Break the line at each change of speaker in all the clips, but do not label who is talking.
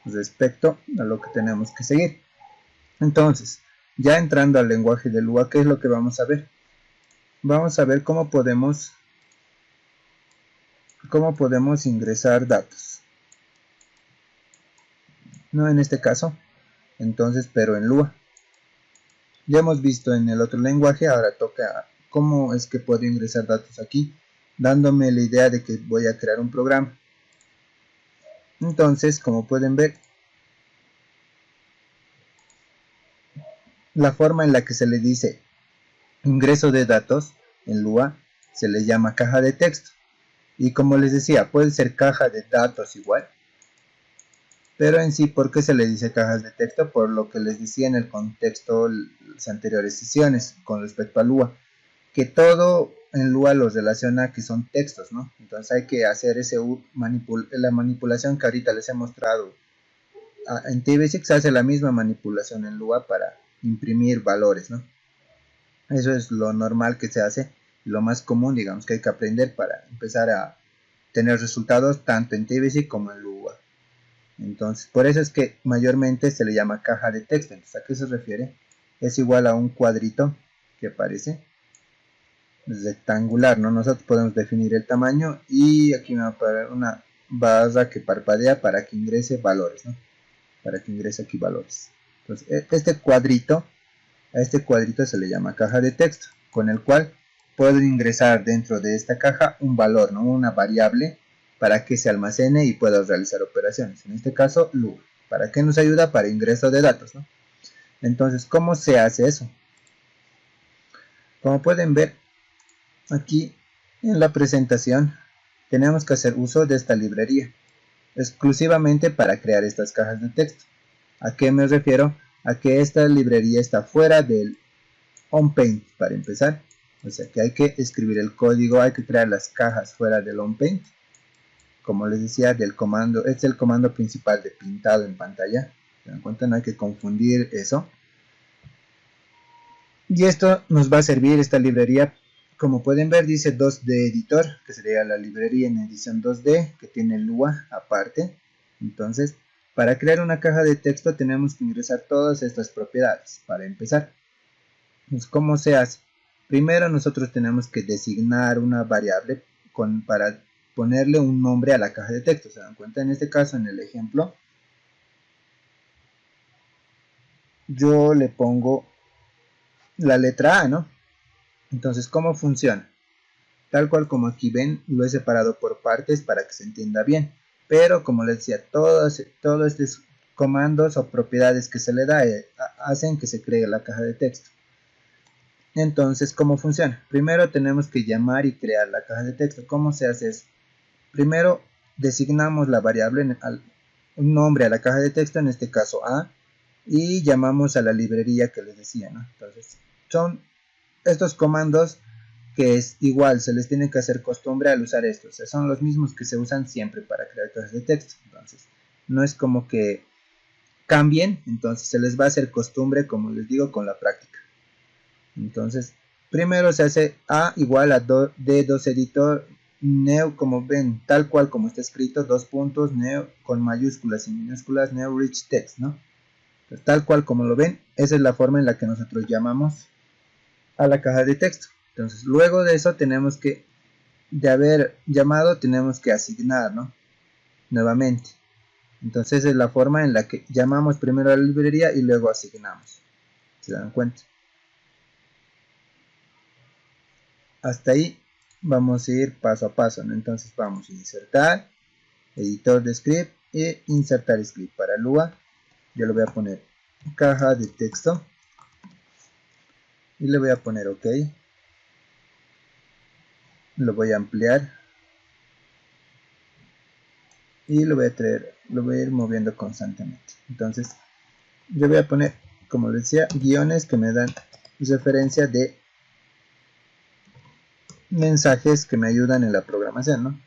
respecto a lo que tenemos que seguir. Entonces, ya entrando al lenguaje de Lua, ¿qué es lo que vamos a ver? Vamos a ver cómo podemos ingresar datos. No en este caso, entonces, pero en Lua. Ya hemos visto en el otro lenguaje, ahora toca cómo es que puedo ingresar datos aquí, dándome la idea de que voy a crear un programa. Entonces, como pueden ver, la forma en la que se le dice ingreso de datos en Lua se le llama caja de texto. Y como les decía, puede ser caja de datos igual. Pero en sí, ¿por qué se le dice cajas de texto? Por lo que les decía en el contexto de las anteriores sesiones con respecto a Lua. Que todo en Lua los relaciona que son textos, ¿no? Entonces hay que hacer la manipulación que ahorita les he mostrado. En TBasic se hace la misma manipulación en Lua para imprimir valores, ¿no? Eso es lo normal que se hace, lo más común, digamos, que hay que aprender para empezar a tener resultados tanto en TBasic como en Lua. Entonces, por eso es que mayormente se le llama caja de texto. Entonces, ¿a qué se refiere? Es igual a un cuadrito que aparece rectangular, ¿no? Nosotros podemos definir el tamaño y aquí me va a aparecer una barra que parpadea para que ingrese valores, ¿no? Para que ingrese aquí valores. Entonces, a este cuadrito se le llama caja de texto, con el cual puedo ingresar dentro de esta caja un valor, ¿no? Una variable para que se almacene y pueda realizar operaciones. En este caso, Lua. ¿Para qué nos ayuda? Para ingreso de datos, ¿no? Entonces, ¿cómo se hace eso? Como pueden ver, aquí en la presentación tenemos que hacer uso de esta librería exclusivamente para crear estas cajas de texto. ¿A qué me refiero? A que esta librería está fuera del onPaint para empezar. O sea que hay que escribir el código, hay que crear las cajas fuera del onPaint. Como les decía, del comando, este es el comando principal de pintado en pantalla. ¿Se dan cuenta? No hay que confundir eso. Y esto nos va a servir, esta librería, como pueden ver, dice 2D Editor, que sería la librería en edición 2D, que tiene Lua aparte. Entonces, para crear una caja de texto tenemos que ingresar todas estas propiedades, para empezar. Entonces, ¿cómo se hace? Primero nosotros tenemos que designar una variable para ponerle un nombre a la caja de texto. ¿Se dan cuenta? En este caso, en el ejemplo, yo le pongo la letra A, ¿no? Entonces, ¿cómo funciona? Tal cual como aquí ven, lo he separado por partes para que se entienda bien. Pero como les decía, todos estos comandos o propiedades que se le da hacen que se cree la caja de texto. Entonces, ¿cómo funciona? Primero tenemos que llamar y crear la caja de texto. ¿Cómo se hace eso? Primero designamos la variable, un nombre a la caja de texto, en este caso A, y llamamos a la librería que les decía, ¿no? Entonces, son estos comandos que es igual, se les tiene que hacer costumbre al usar estos. O sea, son los mismos que se usan siempre para crear cajas de texto. Entonces, no es como que cambien, entonces se les va a hacer costumbre, como les digo, con la práctica. Entonces, primero se hace A igual a D2 editor new, como ven, tal cual como está escrito, dos puntos, new con mayúsculas y minúsculas, new rich text, ¿no? Pues, tal cual como lo ven, esa es la forma en la que nosotros llamamos a la caja de texto. Entonces, luego de eso tenemos que, de haber llamado, tenemos que asignar, ¿no? Nuevamente. Entonces, esa es la forma en la que llamamos primero a la librería y luego asignamos. ¿Se dan cuenta? Hasta ahí vamos a ir paso a paso, ¿no? Entonces vamos a insertar, editor de script e insertar script. Para Lua yo le voy a poner caja de texto y le voy a poner OK. Lo voy a ampliar y lo voy a ir moviendo constantemente. Entonces yo voy a poner, como les decía, guiones que me dan referencia de mensajes que me ayudan en la programación, ¿no?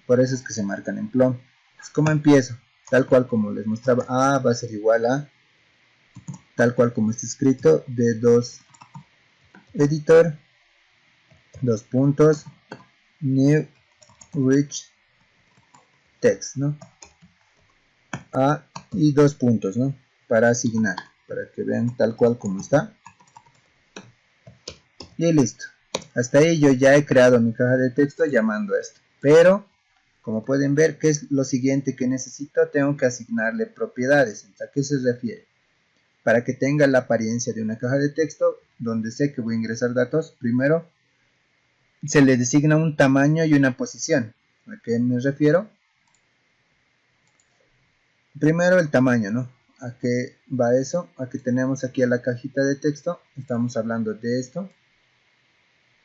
Por eso es que se marcan en plom. Pues, ¿cómo empiezo? Tal cual como les mostraba, A va a ser igual a, tal cual como está escrito, D2 editor, dos puntos, new rich text, ¿no? A y 2 puntos, ¿no? Para asignar, para que vean tal cual como está. Y listo. Hasta ahí yo ya he creado mi caja de texto llamando a esto. Pero, como pueden ver, ¿qué es lo siguiente que necesito? Tengo que asignarle propiedades. ¿A qué se refiere? Para que tenga la apariencia de una caja de texto, donde sé que voy a ingresar datos, primero se le designa un tamaño y una posición. ¿A qué me refiero? Primero el tamaño, ¿no? ¿A qué va eso? Aquí tenemos aquí a la cajita de texto, estamos hablando de esto,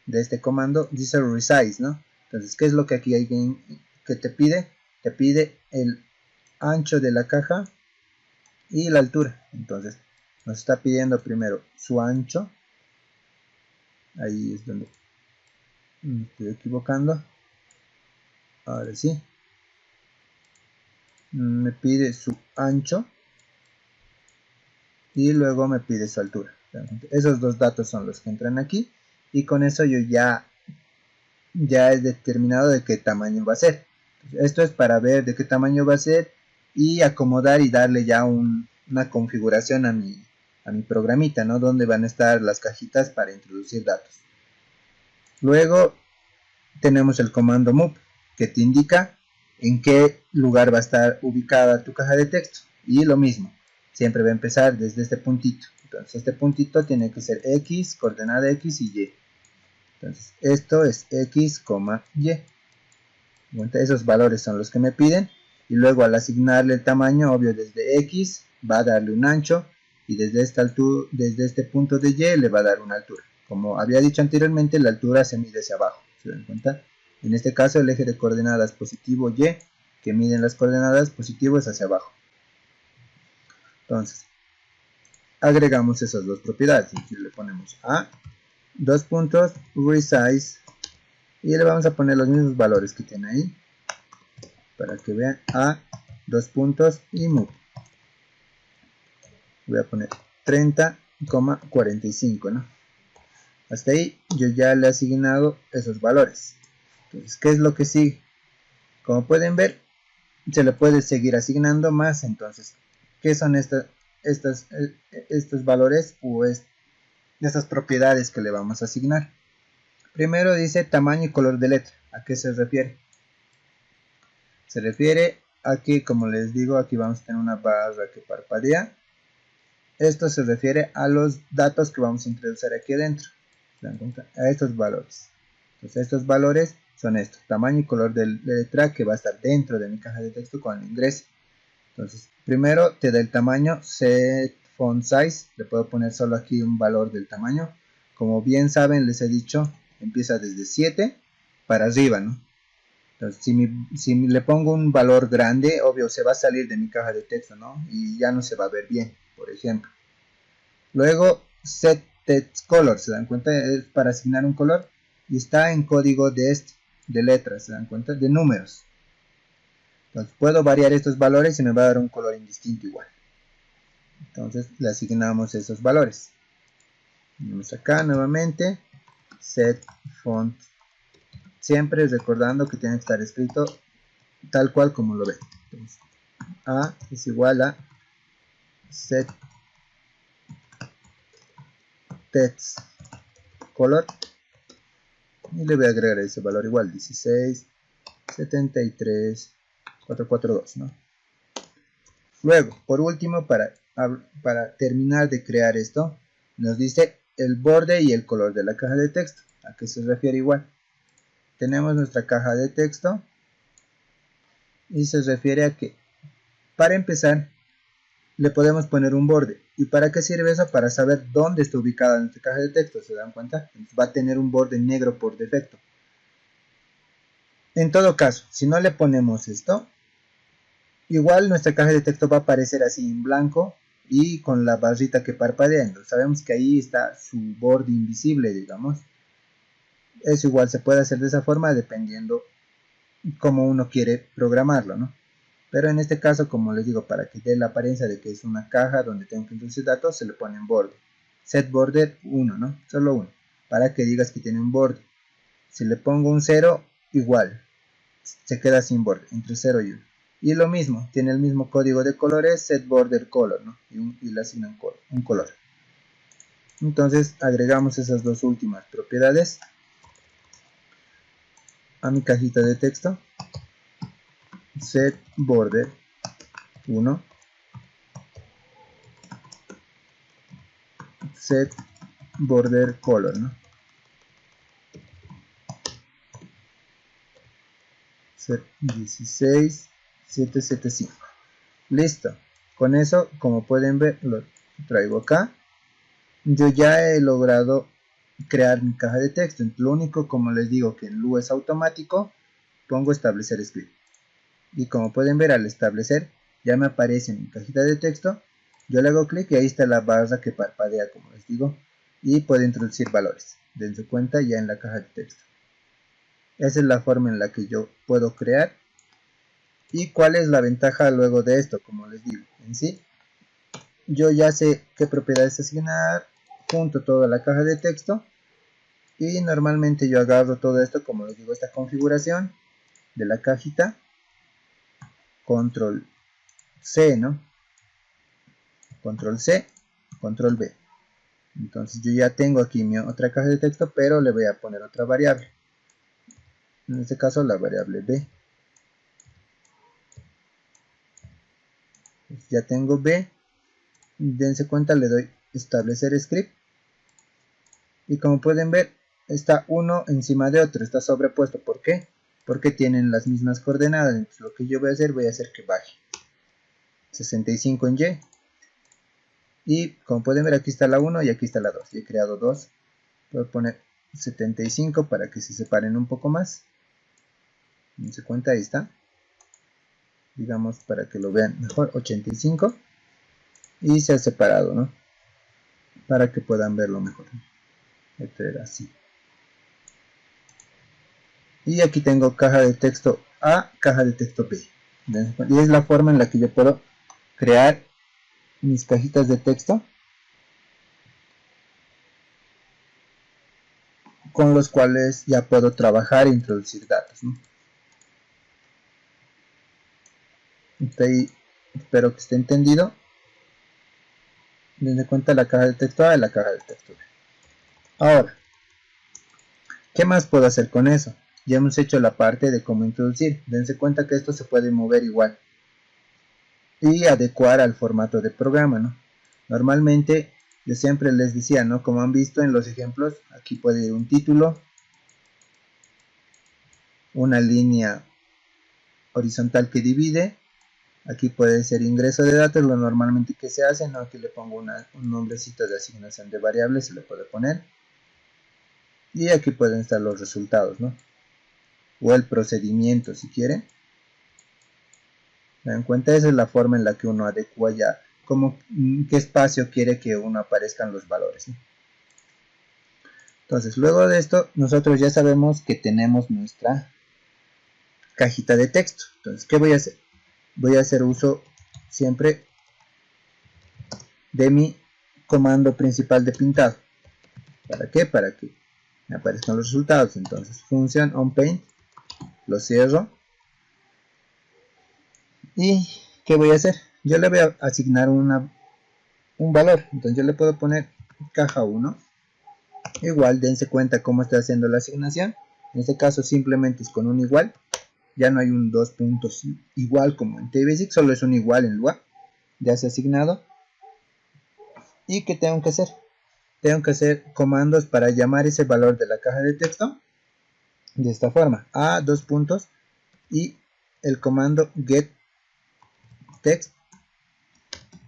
de este comando, dice resize, ¿no? Entonces, ¿qué es lo que aquí hay que te pide? Te pide el ancho de la caja y la altura. Entonces, nos está pidiendo primero su ancho. Ahí es donde me estoy equivocando. Ahora sí. Me pide su ancho y luego me pide su altura. Esos dos datos son los que entran aquí y con eso yo ya he determinado de qué tamaño va a ser. Esto es para ver de qué tamaño va a ser y acomodar y darle ya una configuración a mi programita, ¿no? Donde van a estar las cajitas para introducir datos. Luego tenemos el comando move, que te indica en qué lugar va a estar ubicada tu caja de texto. Y lo mismo, siempre va a empezar desde este puntito. Entonces este puntito tiene que ser X, coordenada X y Y. Entonces esto es X, Y. Esos valores son los que me piden. Y luego al asignarle el tamaño, obvio desde X va a darle un ancho. Y desde esta altura, desde este punto de Y le va a dar una altura. Como había dicho anteriormente, la altura se mide hacia abajo. ¿Se dan cuenta? En este caso el eje de coordenadas positivo Y, que miden las coordenadas positivo, es hacia abajo. Entonces, agregamos esas dos propiedades. Aquí le ponemos a 2 puntos, resize, y le vamos a poner los mismos valores que tiene ahí, para que vean a 2 puntos y move. Voy a poner 30,45, ¿no? Hasta ahí yo ya le he asignado esos valores. Entonces, ¿qué es lo que sigue? Como pueden ver, se le puede seguir asignando más. Entonces, ¿qué son estos valores o estas propiedades que le vamos a asignar? Primero dice tamaño y color de letra. ¿A qué se refiere? Se refiere a que, como les digo, aquí vamos a tener una barra que parpadea. Esto se refiere a los datos que vamos a introducir aquí adentro. ¿Se dan cuenta? A estos valores. Entonces estos valores son estos, tamaño y color de letra, que va a estar dentro de mi caja de texto cuando ingrese. Entonces primero te da el tamaño, set font size, le puedo poner solo aquí un valor del tamaño. Como bien saben, les he dicho, empieza desde 7 para arriba, ¿no? Entonces si le pongo un valor grande, obvio se va a salir de mi caja de texto, ¿no? Y ya no se va a ver bien, por ejemplo. Luego set text color, ¿se dan cuenta? Es para asignar un color y está en código de letras, ¿se dan cuenta? De números. Entonces puedo variar estos valores y me va a dar un color indistinto igual. Entonces le asignamos esos valores. Vamos acá nuevamente, set font, siempre recordando que tiene que estar escrito tal cual como lo ven. Entonces, A es igual a set text color y le voy a agregar ese valor igual, 16 73 442, ¿no? Luego, por último, para terminar de crear esto, nos dice el borde y el color de la caja de texto. ¿A qué se refiere igual? Tenemos nuestra caja de texto y se refiere a que, para empezar, le podemos poner un borde. ¿Y para qué sirve eso? Para saber dónde está ubicada nuestra caja de texto, ¿se dan cuenta? Va a tener un borde negro por defecto. En todo caso, si no le ponemos esto, igual nuestra caja de texto va a aparecer así en blanco y con la barrita que parpadea. Entonces sabemos que ahí está su borde invisible, digamos. Eso igual se puede hacer de esa forma dependiendo cómo uno quiere programarlo, ¿no? Pero en este caso, como les digo, para que dé la apariencia de que es una caja donde tengo que introducir datos, se le pone en borde. Set border 1, ¿no? Solo 1, para que digas que tiene un borde. Si le pongo un 0, igual, se queda sin borde, entre 0 y 1. Y lo mismo, tiene el mismo código de colores, set border color, ¿no? Y le asignan un color. Entonces agregamos esas dos últimas propiedades a mi cajita de texto. Set border 1, set border color, ¿no? Set 16775. Listo. Con eso, como pueden ver, lo traigo acá. Yo ya he logrado crear mi caja de texto. Lo único, como les digo, que en Lua es automático, pongo establecer script. Y como pueden ver, al establecer, ya me aparece en mi cajita de texto. Yo le hago clic y ahí está la barra que parpadea, como les digo. Y puedo introducir valores. Dense cuenta ya en la caja de texto. Esa es la forma en la que yo puedo crear. ¿Y cuál es la ventaja luego de esto? Como les digo, en sí, yo ya sé qué propiedades asignar, junto toda la caja de texto. Y normalmente yo agarro todo esto, como les digo, esta configuración de la cajita. Control C, ¿no? Control C, Control V. Entonces yo ya tengo aquí mi otra caja de texto, pero le voy a poner otra variable. En este caso la variable B. Pues ya tengo B. Dense cuenta, le doy establecer script. Y como pueden ver, está uno encima de otro, está sobrepuesto. ¿Por qué? Porque tienen las mismas coordenadas. Entonces lo que yo voy a hacer que baje 65 en Y. Y como pueden ver, aquí está la 1 y aquí está la 2. Y he creado dos. Voy a poner 75 para que se separen un poco más. Dense cuenta, ahí está. Digamos para que lo vean mejor, 85. Y se ha separado, ¿no? Para que puedan verlo mejor. Voy a traer así. Y aquí tengo caja de texto A, caja de texto B. Y es la forma en la que yo puedo crear mis cajitas de texto con los cuales ya puedo trabajar e introducir datos, ¿no? Espero que esté entendido. Dense cuenta la caja de texto A y la caja de texto B. Ahora, ¿qué más puedo hacer con eso? Ya hemos hecho la parte de cómo introducir. Dense cuenta que esto se puede mover igual y adecuar al formato de programa, ¿no? Normalmente yo siempre les decía, ¿no? Como han visto en los ejemplos, aquí puede ir un título, una línea horizontal que divide, aquí puede ser ingreso de datos, lo normalmente que se hace, ¿no? Aquí le pongo un nombrecito de asignación de variables, se le puede poner, y aquí pueden estar los resultados, ¿no? O el procedimiento si quieren. ¿Se dan cuenta? Esa es la forma en la que uno adecua ya como qué espacio quiere que uno aparezcan los valores, ¿no? Entonces, luego de esto, nosotros ya sabemos que tenemos nuestra cajita de texto. Entonces, ¿qué voy a hacer? Voy a hacer uso siempre de mi comando principal de pintado. ¿Para qué? Para que me aparezcan los resultados. Entonces, function onPaint, lo cierro. ¿Y qué voy a hacer? Yo le voy a asignar un valor. Entonces, yo le puedo poner caja 1. Igual, dense cuenta cómo estoy haciendo la asignación. En este caso, simplemente es con un igual. Ya no hay un dos puntos igual como en TBasic, solo es un igual en Lua. Ya se ha asignado. ¿Y qué tengo que hacer? Tengo que hacer comandos para llamar ese valor de la caja de texto de esta forma: a dos puntos y el comando getText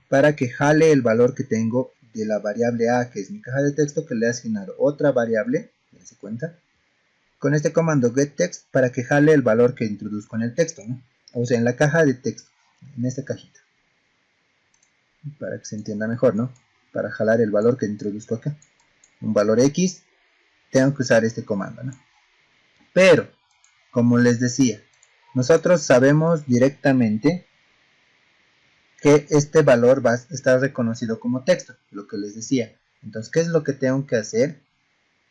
para que jale el valor que tengo de la variable a, que es mi caja de texto, que le he asignado otra variable, dense cuenta, con este comando getText para que jale el valor que introduzco en el texto, ¿no? O sea, en la caja de texto, en esta cajita, para que se entienda mejor, ¿no? Para jalar el valor que introduzco acá, un valor X, tengo que usar este comando, ¿no? Pero, como les decía, nosotros sabemos directamente que este valor va a estar reconocido como texto, lo que les decía. Entonces, ¿qué es lo que tengo que hacer?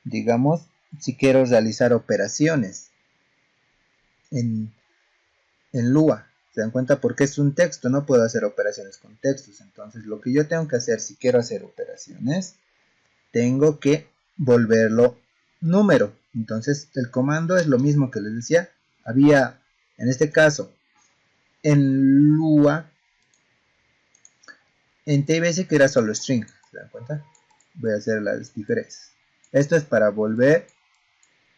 Digamos, si quiero realizar operaciones en Lua, ¿Se dan cuenta? Porque es un texto, no puedo hacer operaciones con textos. Entonces lo que yo tengo que hacer si quiero hacer operaciones, tengo que volverlo número. Entonces el comando es lo mismo que les decía. Había, en este caso, en Lua, en TBasic era solo string. ¿Se dan cuenta? Voy a hacer las diferencias. Esto es para volver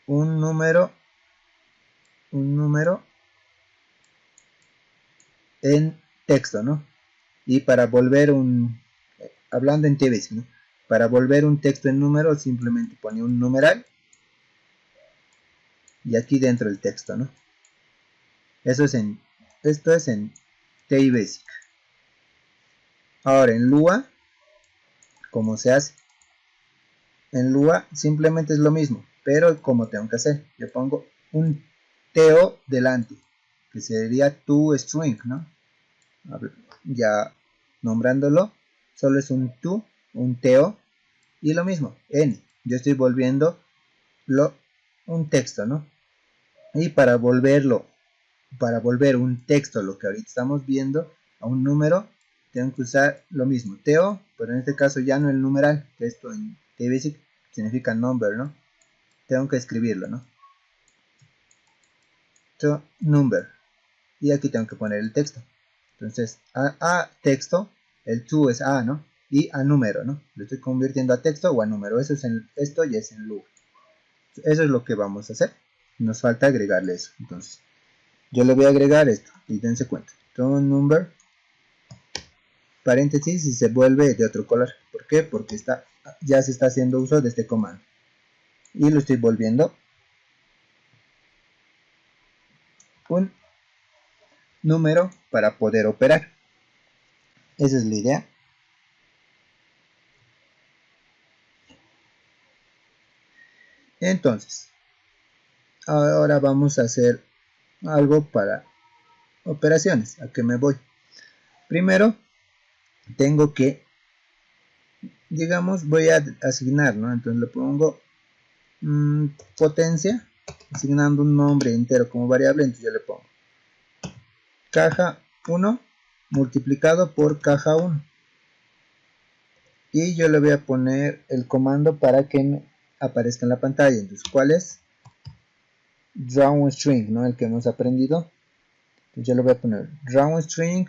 un número en texto, ¿no? Y para volver hablando en TBasic, ¿no? Para volver un texto en número simplemente pone un numeral y aquí dentro el texto, ¿no? Esto es en TBasic. Ahora en Lua, ¿cómo se hace? En Lua simplemente es lo mismo, pero como tengo que hacer, yo pongo un TO delante, que sería toString, ¿no? Ya nombrándolo, solo es un to, un TO, y lo mismo, N. Yo estoy volviendo un texto, ¿no? Y para volver un texto, lo que ahorita estamos viendo, a un número, tengo que usar lo mismo, TO, pero en este caso ya no el numeral, que esto en TBasic significa number, ¿no? Tengo que escribirlo, ¿no? To number. Y aquí tengo que poner el texto. Entonces, a texto, el to es a, ¿no? Y a número, ¿no? Lo estoy convirtiendo a texto o a número. Eso es esto ya es en Lua. Eso es lo que vamos a hacer. Nos falta agregarle eso. Entonces, yo le voy a agregar esto y dense cuenta. To number, paréntesis, y se vuelve de otro color. ¿Por qué? Porque ya se está haciendo uso de este comando. Y lo estoy volviendo un número para poder operar. Esa es la idea. Entonces, ahora vamos a hacer algo para operaciones. ¿A qué me voy? Primero, tengo que, digamos, voy a asignar, ¿no? Entonces le pongo potencia, asignando un nombre entero como variable. Entonces yo le pongo caja 1 multiplicado por caja 1. Y yo le voy a poner el comando para que me aparezca en la pantalla. Entonces, ¿cuál es? drawString, ¿no? El que hemos aprendido. Entonces yo le voy a poner drawString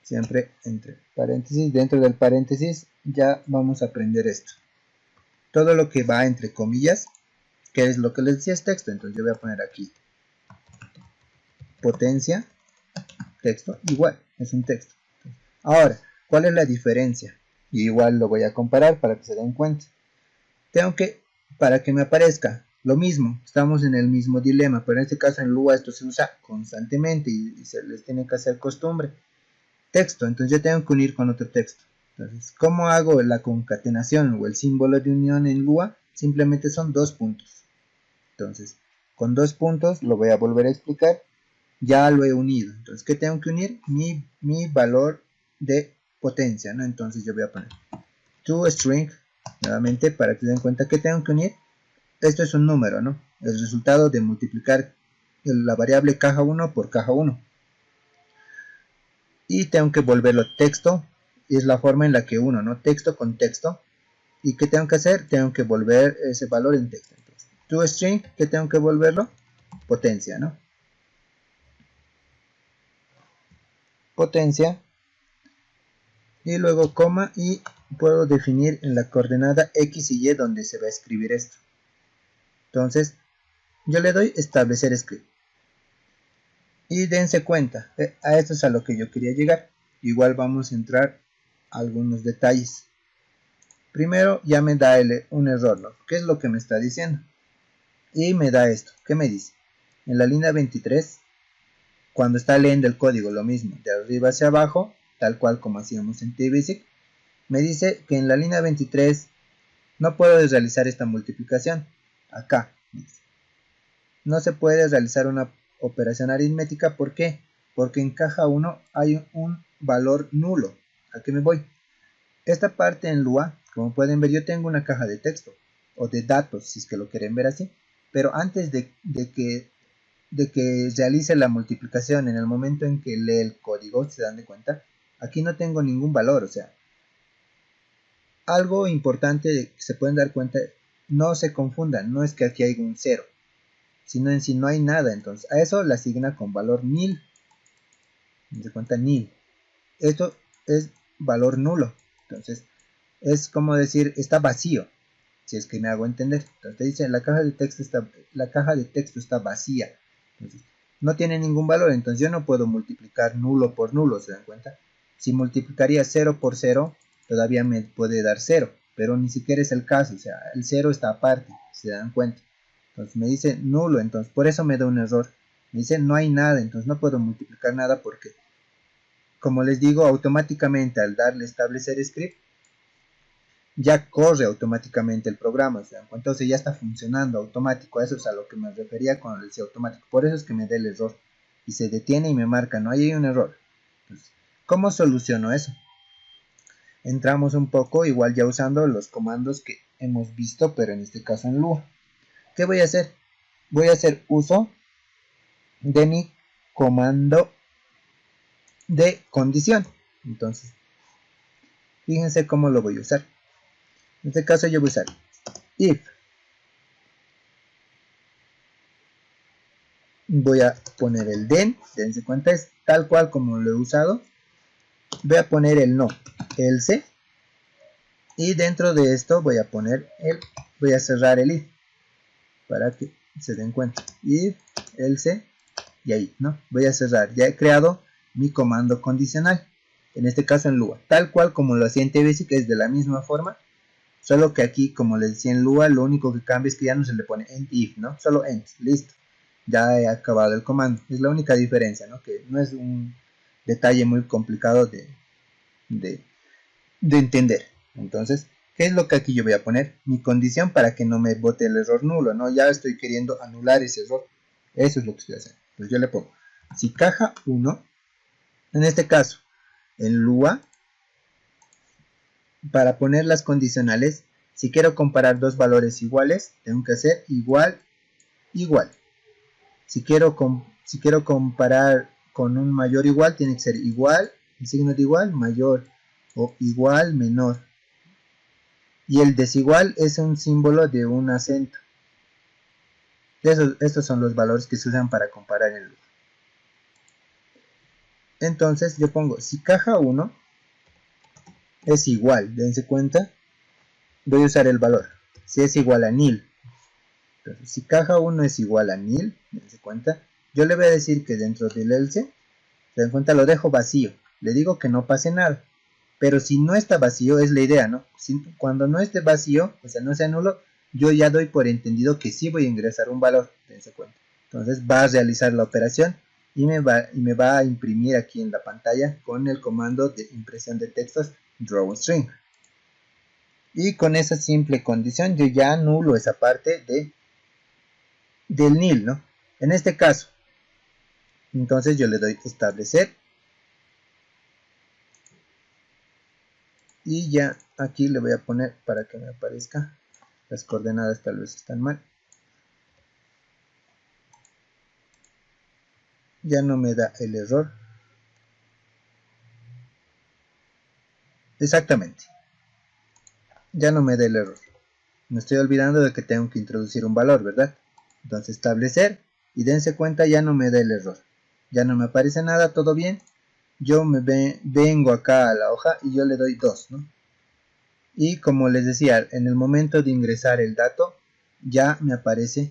siempre entre paréntesis. Dentro del paréntesis ya vamos a aprender esto. Todo lo que va entre comillas, que es lo que les decía, es texto. Entonces yo voy a poner aquí potencia, texto, igual, es un texto. Ahora, ¿cuál es la diferencia? Y igual lo voy a comparar para que se den cuenta. Tengo que, para que me aparezca lo mismo, estamos en el mismo dilema, pero en este caso en Lua esto se usa constantemente y se les tiene que hacer costumbre. Texto, entonces yo tengo que unir con otro texto. Entonces, ¿cómo hago la concatenación o el símbolo de unión en Lua? Simplemente son dos puntos. Entonces, con dos puntos, lo voy a volver a explicar, ya lo he unido. Entonces, ¿qué tengo que unir? Mi valor de potencia, ¿no? Entonces yo voy a poner toString, nuevamente, para que se den cuenta que tengo que unir. Esto es un número, ¿no? El resultado de multiplicar la variable caja 1 por caja 1. Y tengo que volverlo texto, y es la forma en la que uno, ¿no? Texto con texto. ¿Y qué tengo que hacer? Tengo que volver ese valor en texto. Entonces, toString, ¿qué tengo que volverlo? Potencia, ¿no? Potencia. Y luego coma y puedo definir en la coordenada X y Y donde se va a escribir esto. Entonces, yo le doy establecer script. Y dense cuenta, a esto es a lo que yo quería llegar. Igual vamos a entrar a algunos detalles. Primero ya me da un error, ¿no? ¿Qué es lo que me está diciendo? Y me da esto. ¿Qué me dice? En la línea 23, cuando está leyendo el código, lo mismo, de arriba hacia abajo, tal cual como hacíamos en TBasic, me dice que en la línea 23 no puedo realizar esta multiplicación. Acá, no se puede realizar una operación aritmética. ¿Por qué? Porque en caja 1 hay un valor nulo. ¿A qué me voy? Esta parte en Lua, como pueden ver, yo tengo una caja de texto. o de datos, si es que lo quieren ver así. Pero antes de que realice la multiplicación, en el momento en que lee el código, se dan de cuenta, aquí no tengo ningún valor. O sea, algo importante que se pueden dar cuenta, no se confundan, no es que aquí hay un 0, sino en sí no hay nada. Entonces a eso le asigna con valor nil. Se cuenta nil. Esto es valor nulo. Entonces es como decir, está vacío, si es que me hago entender. Entonces te dice, la caja de texto está vacía. Entonces no tiene ningún valor. Entonces yo no puedo multiplicar nulo por nulo, ¿se dan cuenta? Si multiplicaría 0 por 0, todavía me puede dar 0, pero ni siquiera es el caso. O sea, el 0 está aparte, ¿se dan cuenta? Entonces me dice nulo, entonces por eso me da un error. Me dice no hay nada, entonces no puedo multiplicar nada porque, como les digo, automáticamente al darle establecer script, ya corre automáticamente el programa, ¿se dan cuenta? Entonces ya está funcionando automático. Eso es a lo que me refería cuando decía automático. Por eso es que me da el error y se detiene y me marca, no hay un error. Entonces, ¿cómo soluciono eso? Entramos un poco igual ya usando los comandos que hemos visto, pero en este caso en Lua. ¿Qué voy a hacer? Voy a hacer uso de mi comando de condición. Entonces, fíjense cómo lo voy a usar. En este caso yo voy a usar if. Voy a poner el den, dense cuenta, es tal cual como lo he usado. Voy a poner el no, else, y dentro de esto voy a cerrar el if para que se den cuenta. If, else, y ahí, ¿no? Voy a cerrar. Ya he creado mi comando condicional, en este caso en Lua, tal cual como lo hacía en TBasic, es de la misma forma, solo que aquí, como les decía en Lua, lo único que cambia es que ya no se le pone end if, ¿no? Solo end, listo. Ya he acabado el comando. Es la única diferencia, ¿no? Que no es un detalle muy complicado de entender. Entonces, ¿qué es lo que aquí yo voy a poner? Mi condición para que no me bote el error nulo, ¿no? Ya estoy queriendo anular ese error. Eso es lo que estoy haciendo. Entonces yo le pongo, si caja 1, en este caso, en Lua, para poner las condicionales, si quiero comparar dos valores iguales, tengo que hacer igual, igual. Si quiero comparar con un mayor igual, tiene que ser igual, el signo de igual, mayor, o igual, menor. Y el desigual es un símbolo de un acento. Estos son los valores que se usan para comparar en Lua. Entonces yo pongo, si caja 1 es igual, dense cuenta, voy a usar el valor. Si es igual a nil. Entonces, si caja 1 es igual a nil, dense cuenta, yo le voy a decir que dentro del else, se dan cuenta, lo dejo vacío. Le digo que no pase nada. Pero si no está vacío, es la idea, ¿no? Cuando no esté vacío, o sea, no sea nulo, yo ya doy por entendido que sí voy a ingresar un valor, dense cuenta. Entonces va a realizar la operación y me va a imprimir aquí en la pantalla con el comando de impresión de textos drawString. Y con esa simple condición yo ya anulo esa parte del nil, ¿no? En este caso, entonces yo le doy establecer. Y ya aquí le voy a poner para que me aparezca. Las coordenadas tal vez están mal. Ya no me da el error. Exactamente. Ya no me da el error. Me estoy olvidando de que tengo que introducir un valor, ¿verdad? Entonces establecer y dense cuenta, ya no me da el error. Ya no me aparece nada, todo bien. Yo vengo acá a la hoja y yo le doy 2, ¿no? Y como les decía, en el momento de ingresar el dato, ya me aparece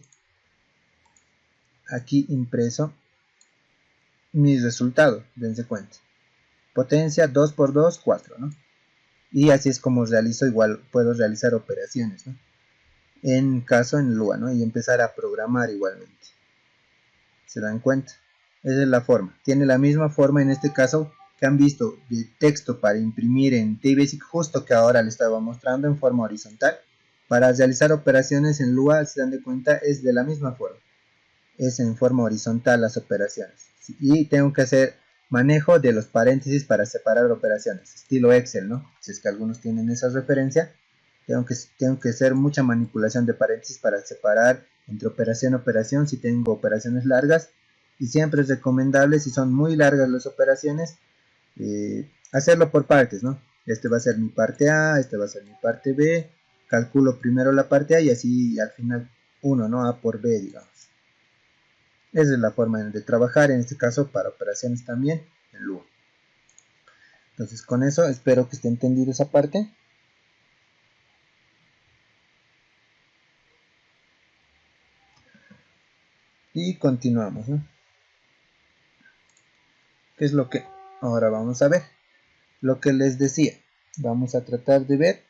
aquí impreso mi resultado, dense cuenta. Potencia 2 por 2, 4, ¿no? Y así es como realizo, igual puedo realizar operaciones, ¿no? En Lua, ¿no? Y empezar a programar igualmente. ¿Se dan cuenta? Esa es la forma. Tiene la misma forma en este caso que han visto de texto para imprimir en TBasic, justo que ahora les estaba mostrando en forma horizontal. Para realizar operaciones en Lua, se dan de cuenta, es de la misma forma. Es en forma horizontal las operaciones. Y tengo que hacer manejo de los paréntesis para separar operaciones, estilo Excel, ¿no? Si es que algunos tienen esa referencia, Tengo que hacer mucha manipulación de paréntesis para separar entre operación y operación si tengo operaciones largas, y siempre es recomendable, si son muy largas las operaciones, hacerlo por partes, ¿no? Este va a ser mi parte A, este va a ser mi parte B, calculo primero la parte A y así al final uno, ¿no? A por B, digamos. Esa es la forma de trabajar, en este caso para operaciones también en Lua. Entonces con eso espero que esté entendido esa parte. Y continuamos, ¿no? ¿Qué es lo que ahora vamos a ver? Lo que les decía, vamos a tratar de ver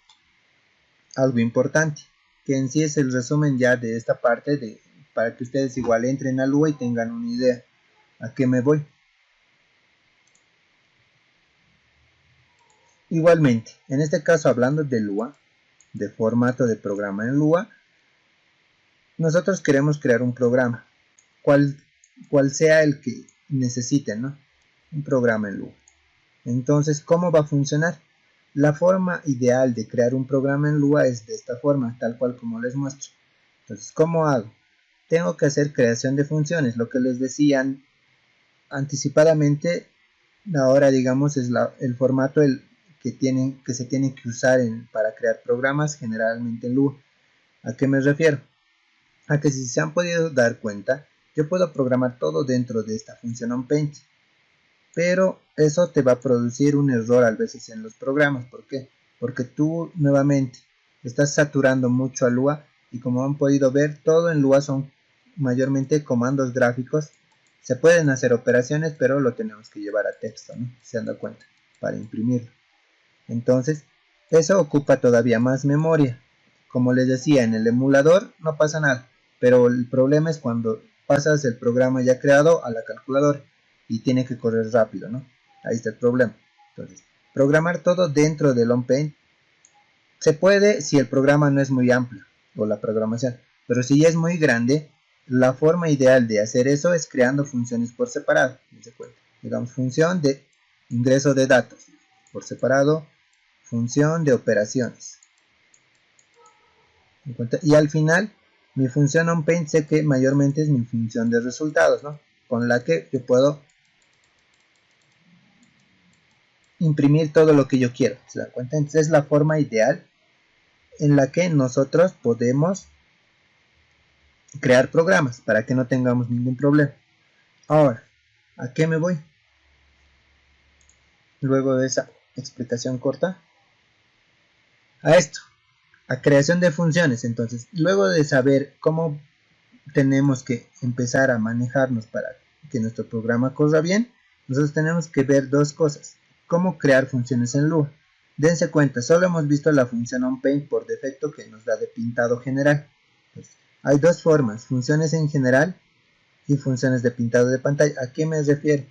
algo importante, que en sí es el resumen ya de esta parte, para que ustedes igual entren a Lua y tengan una idea a qué me voy. Igualmente, en este caso hablando de Lua, de formato de programa en Lua, nosotros queremos crear un programa, cual sea el que necesiten, ¿no? Un programa en Lua. Entonces, ¿cómo va a funcionar? La forma ideal de crear un programa en Lua es de esta forma, tal cual como les muestro. Entonces, ¿cómo hago? Tengo que hacer creación de funciones, lo que les decían anticipadamente. Ahora, digamos, es el formato que se tiene que usar para crear programas generalmente en Lua. ¿A qué me refiero? A que, si se han podido dar cuenta, yo puedo programar todo dentro de esta función onPaint, pero eso te va a producir un error a veces en los programas. ¿Por qué? Porque tú nuevamente estás saturando mucho a Lua, y como han podido ver, todo en Lua son mayormente comandos gráficos. Se pueden hacer operaciones, pero lo tenemos que llevar a texto, ¿no? Se han dado cuenta, para imprimirlo. Entonces, eso ocupa todavía más memoria. Como les decía, en el emulador no pasa nada, pero el problema es cuando pasas el programa ya creado a la calculadora y tiene que correr rápido, ¿no? Ahí está el problema. Entonces, programar todo dentro del onPaint se puede si el programa no es muy amplio, o la programación, pero si ya es muy grande, la forma ideal de hacer eso es creando funciones por separado. Digamos, función de ingreso de datos por separado, función de operaciones. Y al final, mi función onPaint sé que mayormente es mi función de resultados, ¿no? Con la que yo puedo imprimir todo lo que yo quiero. ¿Se dan cuenta? Entonces es la forma ideal en la que nosotros podemos crear programas para que no tengamos ningún problema. Ahora, ¿a qué me voy? Luego de esa explicación corta, a esto, a creación de funciones. Entonces, luego de saber cómo tenemos que empezar a manejarnos para que nuestro programa corra bien, nosotros tenemos que ver dos cosas: cómo crear funciones en Lua. Dense cuenta, solo hemos visto la función onPaint por defecto, que nos da de pintado general. Entonces, hay dos formas: funciones en general y funciones de pintado de pantalla. ¿A qué me refiero?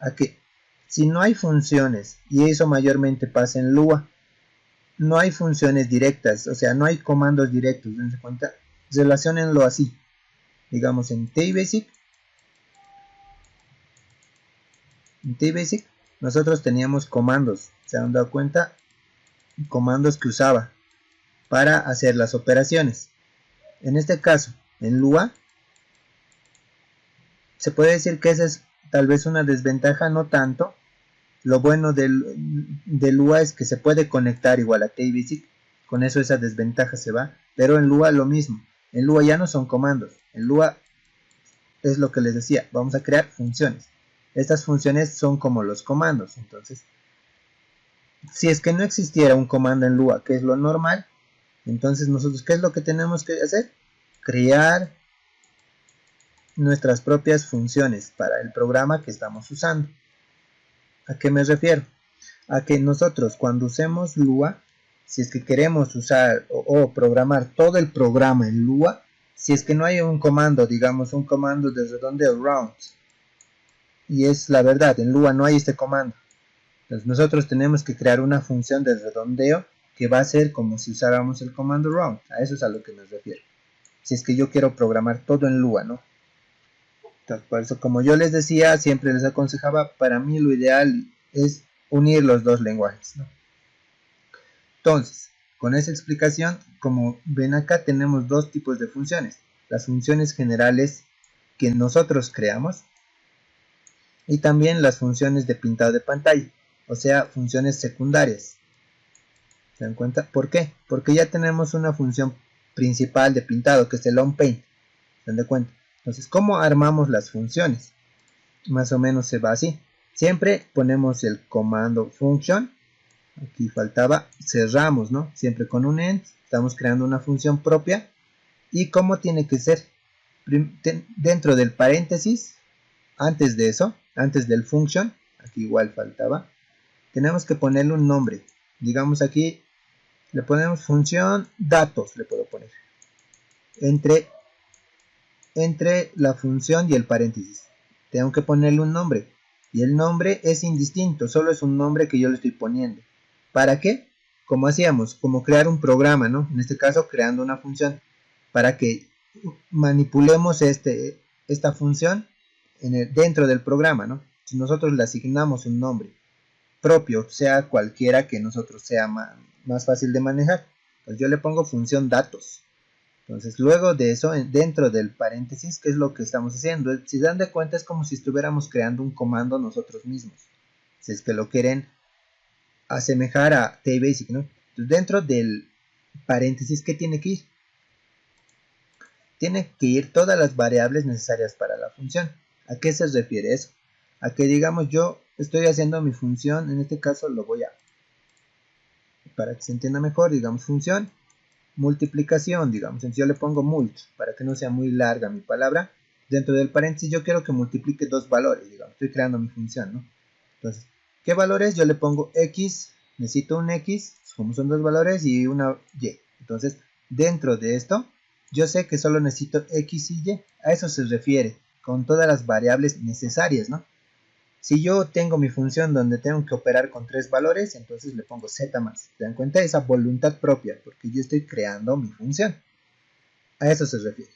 A que si no hay funciones, y eso mayormente pasa en Lua, no hay funciones directas, o sea, no hay comandos directos. Dense cuenta, relaciónenlo así. Digamos, en TBasic nosotros teníamos comandos, se han dado cuenta, comandos que usaba para hacer las operaciones. En este caso, en Lua, se puede decir que esa es tal vez una desventaja, no tanto. Lo bueno de Lua es que se puede conectar igual a TBasic, con eso esa desventaja se va. Pero en Lua lo mismo, en Lua ya no son comandos, en Lua es lo que les decía, vamos a crear funciones. Estas funciones son como los comandos. Entonces, si es que no existiera un comando en Lua, que es lo normal, entonces nosotros, ¿qué es lo que tenemos que hacer? Crear nuestras propias funciones para el programa que estamos usando. ¿A qué me refiero? A que nosotros, cuando usemos Lua, si es que queremos usar o programar todo el programa en Lua, si es que no hay un comando, digamos un comando de redondeo, round, y es la verdad, en Lua no hay este comando, entonces nosotros tenemos que crear una función de redondeo que va a ser como si usáramos el comando round. A eso es a lo que me refiero, si es que yo quiero programar todo en Lua, ¿no? Entonces, por eso, como yo les decía, siempre les aconsejaba, para mí lo ideal es unir los dos lenguajes, ¿no? Entonces, con esa explicación, como ven acá, tenemos dos tipos de funciones. Las funciones generales que nosotros creamos y también las funciones de pintado de pantalla, o sea, funciones secundarias. ¿Se dan cuenta? ¿Por qué? Porque ya tenemos una función principal de pintado, que es el onPaint. ¿Se dan cuenta? Entonces, ¿cómo armamos las funciones? Más o menos se va así. Siempre ponemos el comando function. Aquí faltaba, cerramos, ¿no? Siempre con un end. Estamos creando una función propia. ¿Y cómo tiene que ser? Dentro del paréntesis, antes de eso, antes del function, aquí igual faltaba, tenemos que ponerle un nombre. Digamos aquí, le ponemos función datos, le puedo poner. Entre la función y el paréntesis. Tengo que ponerle un nombre. Y el nombre es indistinto, solo es un nombre que yo le estoy poniendo. ¿Para qué? Como hacíamos, como crear un programa, ¿no? En este caso, creando una función. Para que manipulemos esta función dentro del programa, ¿no? Si nosotros le asignamos un nombre propio, sea cualquiera que nosotros sea más fácil de manejar, pues yo le pongo función datos. Entonces, luego de eso, dentro del paréntesis, ¿qué es lo que estamos haciendo? Si dan de cuenta, es como si estuviéramos creando un comando nosotros mismos. Si es que lo quieren asemejar a TBasic, ¿no? Entonces, dentro del paréntesis, ¿qué tiene que ir? Tiene que ir todas las variables necesarias para la función. ¿A qué se refiere eso? A que, digamos, yo estoy haciendo mi función, en este caso lo voy a, para que se entienda mejor, digamos, función multiplicación, digamos, entonces yo le pongo mult, para que no sea muy larga mi palabra. Dentro del paréntesis yo quiero que multiplique dos valores, digamos, estoy creando mi función, ¿no? Entonces, ¿qué valores? Yo le pongo x, necesito un x, como son dos valores, y una y. Entonces, dentro de esto, yo sé que solo necesito x y y, a eso se refiere, con todas las variables necesarias, ¿no? Si yo tengo mi función donde tengo que operar con tres valores, entonces le pongo z más. ¿Se dan cuenta? Esa voluntad propia, porque yo estoy creando mi función. A eso se refiere.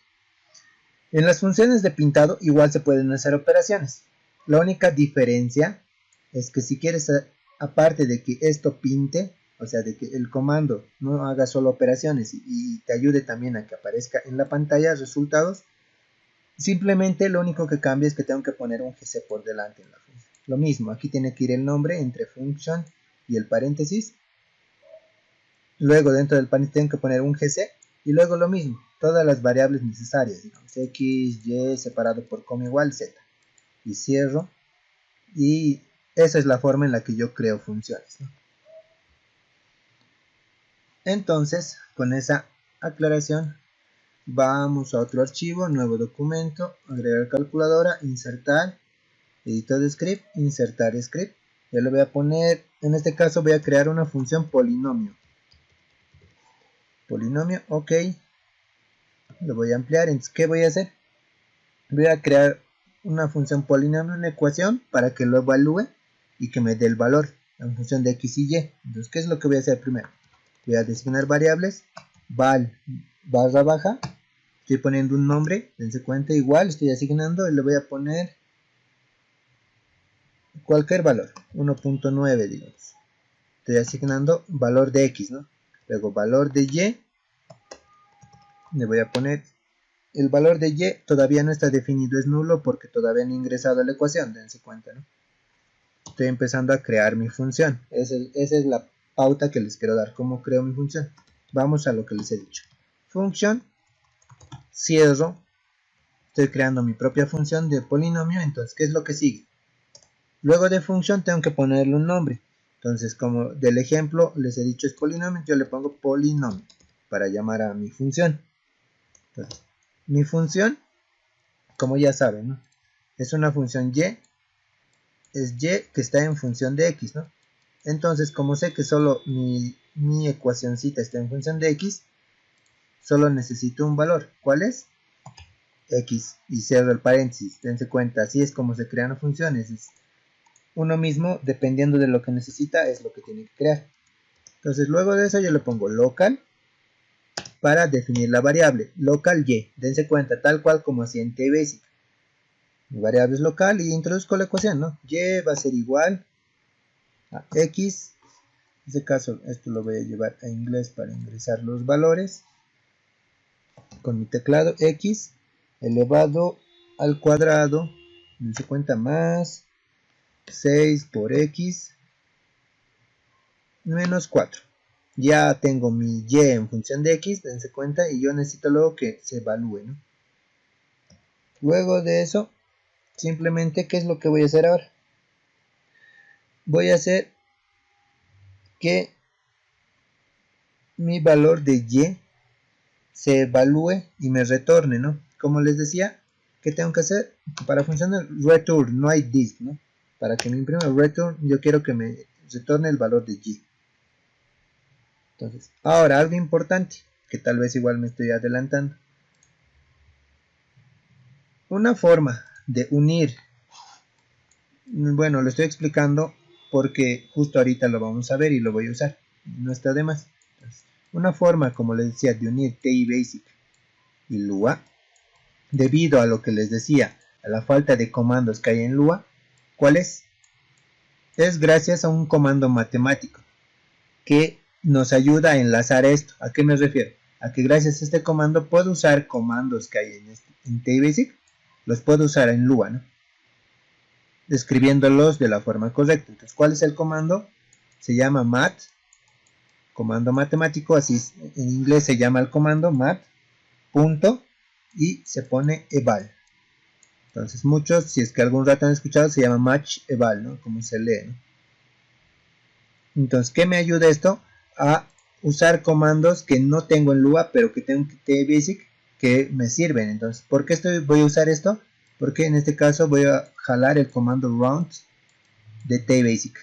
En las funciones de pintado igual se pueden hacer operaciones. La única diferencia es que si quieres, aparte de que esto pinte, o sea, de que el comando no haga solo operaciones y te ayude también a que aparezca en la pantalla resultados, simplemente lo único que cambia es que tengo que poner un GC por delante en la función. Lo mismo, aquí tiene que ir el nombre entre function y el paréntesis. Luego dentro del paréntesis tengo que poner un GC. Y luego lo mismo, todas las variables necesarias, digamos, x, y, separado por coma igual, z. Y cierro. Y esa es la forma en la que yo creo funciones, ¿no? Entonces, con esa aclaración, vamos a otro archivo, nuevo documento, agregar calculadora, insertar, editor de script, insertar script. Ya le voy a poner, en este caso voy a crear una función polinomio. Polinomio, ok. Lo voy a ampliar, entonces ¿qué voy a hacer? Voy a crear una función polinomio, una ecuación, para que lo evalúe y que me dé el valor en función de x y y. Entonces, ¿qué es lo que voy a hacer primero? Voy a designar variables, val barra baja, estoy poniendo un nombre, dense cuenta, igual estoy asignando y le voy a poner cualquier valor, 1.9 digamos. Estoy asignando valor de x, ¿no? Luego valor de y, le voy a poner el valor de y, todavía no está definido, es nulo porque todavía no he ingresado a la ecuación, dense cuenta, ¿no? Estoy empezando a crear mi función, esa es la pauta que les quiero dar, cómo creo mi función. Vamos a lo que les he dicho. Function, cierro, estoy creando mi propia función de polinomio, entonces, ¿qué es lo que sigue? Luego de función tengo que ponerle un nombre. Entonces, como del ejemplo les he dicho es polinomio, yo le pongo polinomio para llamar a mi función. Entonces, mi función, como ya saben, ¿no? Es una función y, es y que está en función de x, ¿no? Entonces, como sé que solo mi ecuacioncita está en función de x, solo necesito un valor. ¿Cuál es? X, y cierro el paréntesis. Dense cuenta, así es como se crean funciones. Es uno mismo, dependiendo de lo que necesita, es lo que tiene que crear. Entonces, luego de eso yo le pongo local para definir la variable. Local y, dense cuenta, tal cual como hacía en TBasic. Mi variable es local y introduzco la ecuación, ¿no? Y va a ser igual a x este caso esto lo voy a llevar a inglés para ingresar los valores con mi teclado. X elevado al cuadrado, dense cuenta, más 6 por X menos 4. Ya tengo mi Y en función de X, dense cuenta, y yo necesito luego que se evalúe, ¿no? Luego de eso, simplemente, ¿qué es lo que voy a hacer ahora? Voy a hacer que mi valor de Y se evalúe y me retorne, ¿no? Como les decía, ¿qué tengo que hacer? Para funcionar return, no hay this, ¿no? Para que me imprima return, yo quiero que me retorne el valor de Y. Entonces, ahora algo importante, que tal vez igual me estoy adelantando. Una forma de unir, bueno, lo estoy explicando porque justo ahorita lo vamos a ver y lo voy a usar, no está de más. Entonces, una forma, como les decía, de unir TI Basic y Lua, debido a lo que les decía, a la falta de comandos que hay en Lua, ¿cuál es? Es gracias a un comando matemático que nos ayuda a enlazar esto. ¿A qué me refiero? A que gracias a este comando puedo usar comandos que hay en TI Basic, los puedo usar en Lua, ¿no? Describiéndolos de la forma correcta. Entonces, ¿cuál es el comando? Se llama mat, comando matemático, así en inglés se llama el comando mat, punto, y se pone eval. Entonces muchos, si es que algún rato han escuchado, se llama match eval, ¿no? Como se lee, ¿no? Entonces, ¿qué me ayuda esto? A usar comandos que no tengo en Lua, pero que tengo en TI Basic, que me sirven. Entonces, ¿por qué voy a usar esto? Porque en este caso voy a jalar el comando round de TI Basic.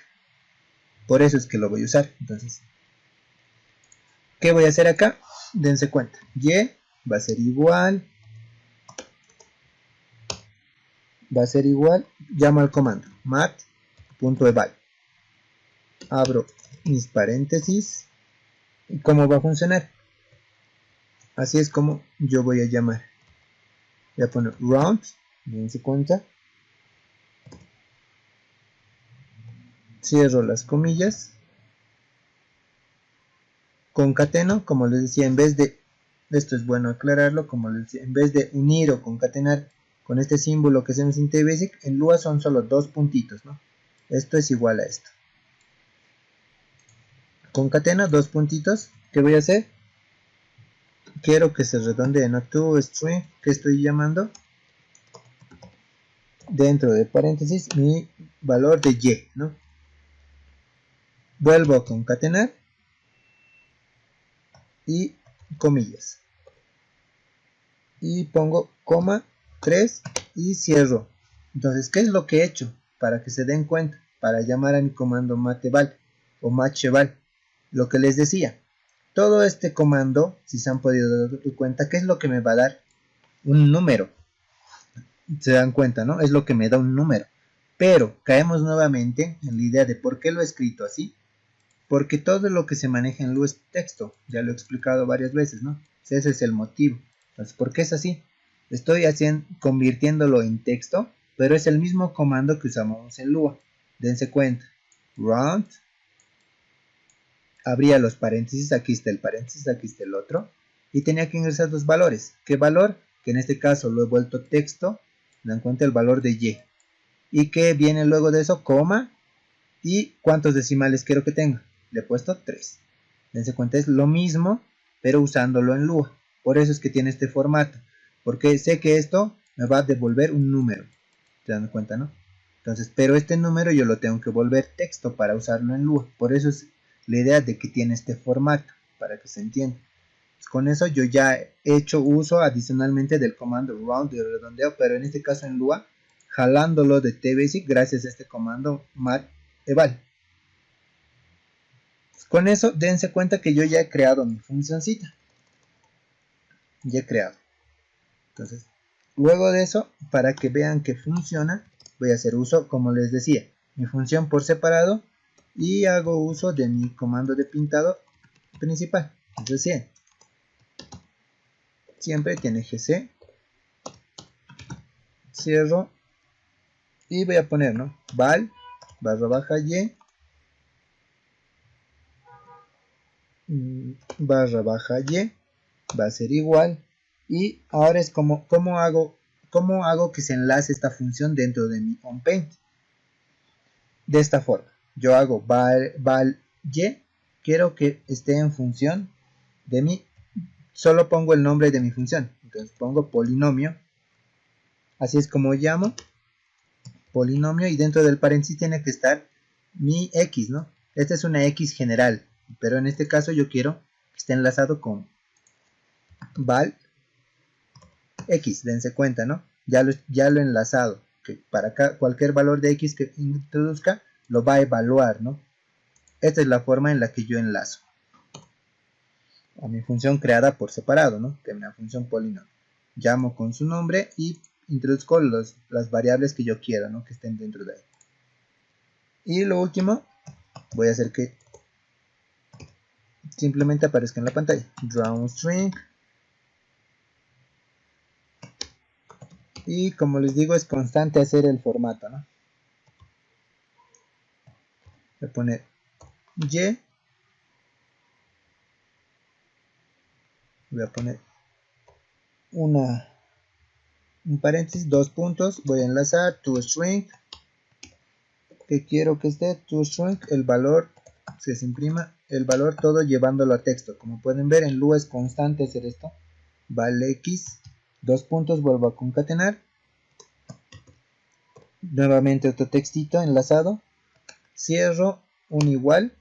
Por eso es que lo voy a usar. Entonces, ¿qué voy a hacer acá? Dense cuenta. Y va a ser igual. Llamo al comando mat.eval. Abro mis paréntesis. ¿Y cómo va a funcionar? Así es como yo voy a llamar. Voy a poner round. Dense cuenta. Cierro las comillas. Concateno, como les decía, en vez de, esto es bueno aclararlo, como les decía, en vez de unir o concatenar con este símbolo que hacemos en TI Basic, en Lua son solo dos puntitos, ¿no? Esto es igual a esto. Concateno, dos puntitos. ¿Qué voy a hacer? Quiero que se redondee, ¿no? ToString, que estoy llamando, dentro de paréntesis, mi valor de Y, ¿no? Vuelvo a concatenar y comillas. Y pongo coma 3 y cierro. Entonces, ¿qué es lo que he hecho? Para que se den cuenta, para llamar a mi comando mateval o matcheval. Lo que les decía, todo este comando, si se han podido dar cuenta, ¿qué es lo que me va a dar? Un número. Se dan cuenta, ¿no? Es lo que me da un número. Pero caemos nuevamente en la idea de por qué lo he escrito así. Porque todo lo que se maneja en Lua es texto. Ya lo he explicado varias veces, ¿no? Ese es el motivo. Entonces, ¿por qué es así? Estoy convirtiéndolo en texto, pero es el mismo comando que usamos en Lua. Dense cuenta. Round. Abría los paréntesis. Aquí está el paréntesis, aquí está el otro. Y tenía que ingresar dos valores. ¿Qué valor? Que en este caso lo he vuelto texto. Dan cuenta el valor de Y. Y que viene luego de eso, coma. ¿Y cuántos decimales quiero que tenga? Le he puesto 3. Dense cuenta, es lo mismo, pero usándolo en Lua. Por eso es que tiene este formato. Porque sé que esto me va a devolver un número. ¿Te dan cuenta, no? Entonces, pero este número yo lo tengo que volver texto para usarlo en Lua. Por eso es la idea de que tiene este formato, para que se entienda. Pues con eso yo ya he hecho uso adicionalmente del comando round de redondeo, pero en este caso en Lua, jalándolo de TBasic gracias a este comando mat eval. Con eso dense cuenta que yo ya he creado mi funcioncita. Ya he creado. Entonces, luego de eso, para que vean que funciona, voy a hacer uso, como les decía, mi función por separado y hago uso de mi comando de pintado principal. Es decir, siempre tiene gc, cierro y voy a poner, ¿no? Val barra baja y barra baja y va a ser igual. Y ahora es cómo hago que se enlace esta función dentro de mi onPaint. De esta forma, yo hago val y, quiero que esté en función de mi, solo pongo el nombre de mi función, entonces pongo polinomio, así es como llamo polinomio, y dentro del paréntesis tiene que estar mi x, ¿no? Esta es una x general, pero en este caso yo quiero que esté enlazado con val x, dense cuenta, ¿no? Ya lo he enlazado, que para cualquier valor de x que introduzca, lo va a evaluar, ¿no? Esta es la forma en la que yo enlazo a mi función creada por separado, ¿no? Que es una función polinomio. Llamo con su nombre y introduzco las variables que yo quiera, ¿no? Que estén dentro de ahí. Y lo último, voy a hacer que simplemente aparezca en la pantalla. DrawString. Y como les digo, es constante hacer el formato, ¿no? Voy a poner y. Voy a poner un paréntesis, 2 puntos. Voy a enlazar toString. Que quiero que esté toString, el valor, que se imprima el valor todo llevándolo a texto. Como pueden ver, en Lua es constante hacer esto. Vale x, 2 puntos, vuelvo a concatenar. Nuevamente otro textito enlazado. Cierro un igual.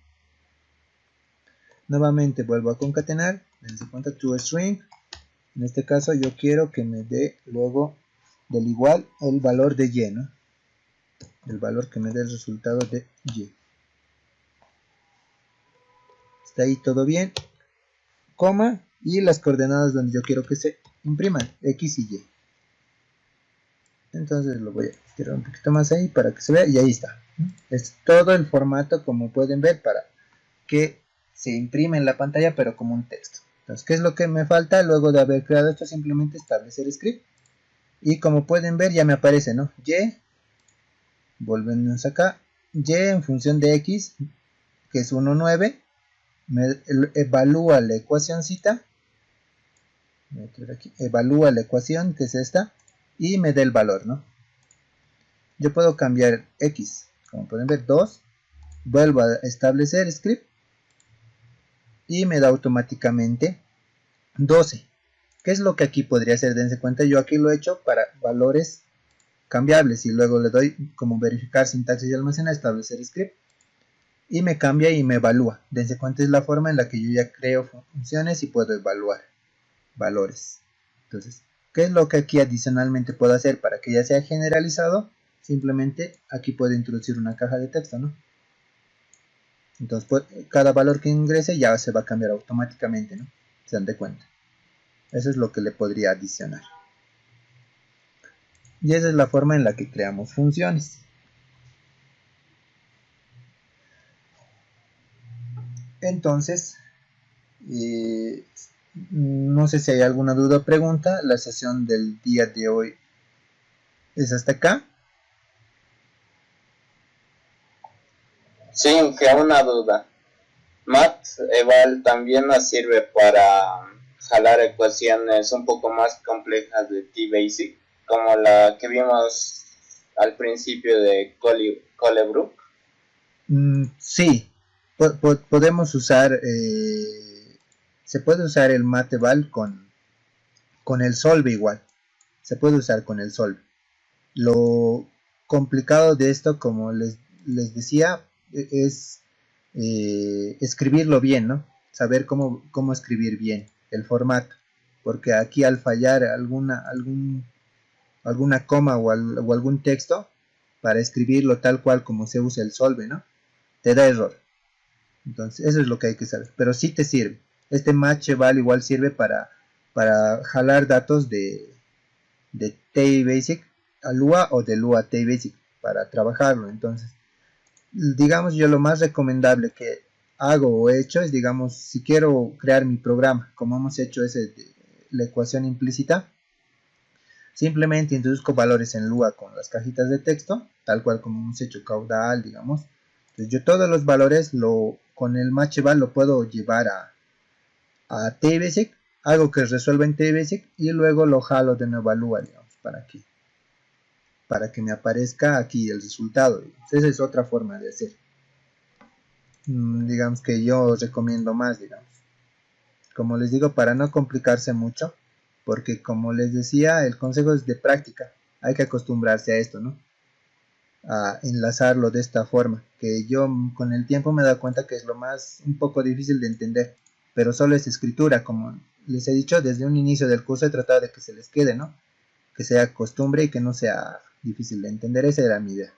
Nuevamente vuelvo a concatenar. Dense cuenta, toString. En este caso yo quiero que me dé luego del igual el valor de y, ¿no? El valor que me dé el resultado de y. Está ahí todo bien. Coma y las coordenadas donde yo quiero que se impriman, x y y. Entonces lo voy a estirar un poquito más ahí para que se vea, y ahí está. Es todo el formato, como pueden ver, para que se imprime en la pantalla, pero como un texto. Entonces, ¿qué es lo que me falta luego de haber creado esto? Simplemente establecer script. Y como pueden ver, ya me aparece, ¿no? Y, volvemos acá, y en función de x, que es 1,9, me evalúa la ecuacióncita, evalúa la ecuación, que es esta, y me da el valor, ¿no? Yo puedo cambiar x, como pueden ver, 2, vuelvo a establecer script, y me da automáticamente 12. ¿Qué es lo que aquí podría hacer? Dense cuenta, yo aquí lo he hecho para valores cambiables, y luego le doy como verificar sintaxis y almacenar, establecer script, y me cambia y me evalúa. Dense cuenta, es la forma en la que yo ya creo funciones y puedo evaluar valores. Entonces, ¿qué es lo que aquí adicionalmente puedo hacer para que ya sea generalizado? Simplemente aquí puedo introducir una caja de texto, ¿no? Entonces, cada valor que ingrese ya se va a cambiar automáticamente, ¿no? Se dan de cuenta. Eso es lo que le podría adicionar. Y esa es la forma en la que creamos funciones. Entonces, no sé si hay alguna duda o pregunta. La sesión del día de hoy es hasta acá.
Sí, que una duda. MathEval también nos sirve para jalar ecuaciones un poco más complejas de T-Basic, como la que vimos al principio de Colebrook.
Sí, podemos usar, se puede usar el MathEval con el Solve igual. Se puede usar con el Solve. Lo complicado de esto, como les decía, es escribirlo bien, ¿no? Saber cómo escribir bien el formato. Porque aquí al fallar alguna coma o algún texto, para escribirlo tal cual como se usa el Solve, ¿no? Te da error. Entonces, eso es lo que hay que saber. Pero sí te sirve. Este MathEval igual sirve para jalar datos de T-Basic a Lua o de Lua a T-Basic para trabajarlo. Entonces, digamos, yo lo más recomendable que hago o he hecho es, digamos, si quiero crear mi programa, como hemos hecho la ecuación implícita, simplemente introduzco valores en Lua con las cajitas de texto, tal cual como hemos hecho caudal, digamos. Entonces yo todos los valores con el MathEval lo puedo llevar a TBasic, hago que resuelva en TBasic y luego lo jalo de nuevo a Lua, digamos, para que me aparezca aquí el resultado, digamos. Esa es otra forma de hacer. Digamos que yo recomiendo más, digamos. Como les digo, para no complicarse mucho, porque como les decía, el consejo es de práctica. Hay que acostumbrarse a esto, ¿no? A enlazarlo de esta forma, que yo con el tiempo me he dado cuenta que es lo más un poco difícil de entender, pero solo es escritura, como les he dicho, desde un inicio del curso he tratado de que se les quede, ¿no? Que sea costumbre y que no sea difícil de entender, esa era mi idea.